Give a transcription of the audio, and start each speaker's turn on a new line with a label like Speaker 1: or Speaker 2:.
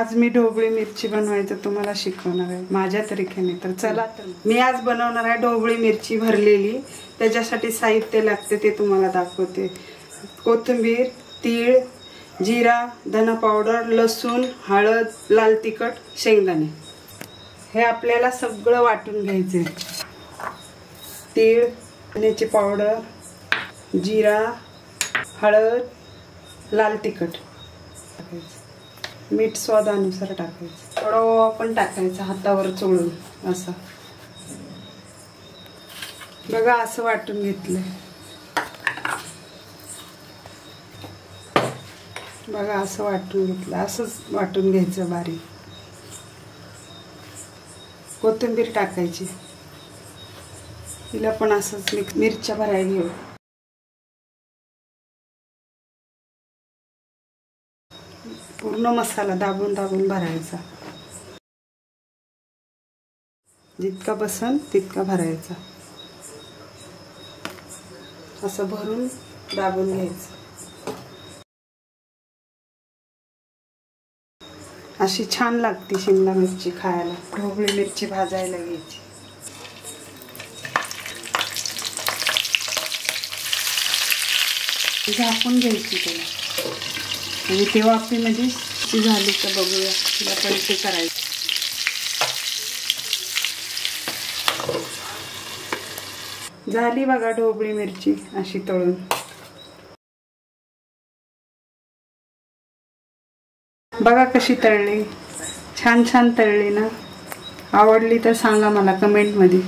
Speaker 1: आज मी ढोबळी मिरची बनवायचं तुम्हाला शिकवणार आहे माझ्या तरीकेने। तर चला, मी आज बनवणार आहे ढोबळी मिरची भरलेली। त्याच्यासाठी साहित्य लागते ते तुम्हाला दाखवते। कोथिंबीर, तीळ, जिरा, धना पावडर, लसूण, हळद, लाल तिखट, शेंगदाणे। हे आपल्याला सगळं वाटून घ्यायचे। तीळ, धण्याची पावडर, जिरा, हळद, लाल तिखट, मीठ स्वादानुसार टाकायचं। थोडा ओवा पण टाकायचा हातावर चोळून असं। बघा असं वाटून घेतलंय। बघा असं वाटून घेतलं। असंच वाटून घ्यायचं बारीक। कोथिंबीर टाकायची। तिला पण असंच मिरच्या भरायला घेऊ। पूर्ण मसाला दाबून दाबून भरायचा। जितका बसन तितका भरायचा। असं भरून दाबून घ्यायचं। अशी छान लागते शिमला मिरची खायला। ढोबळी मिरची भाजायला घ्यायची। झाकून घ्यायची त्याला। आणि ते वाफेमध्ये झाली तर बघूया तिला पलटी करायची। झाली बघा ढोबळी मिरची अशी तळून। बघा कशी तळली, छान छान तळली ना। आवडली तर सांगा मला कमेंट मध्ये।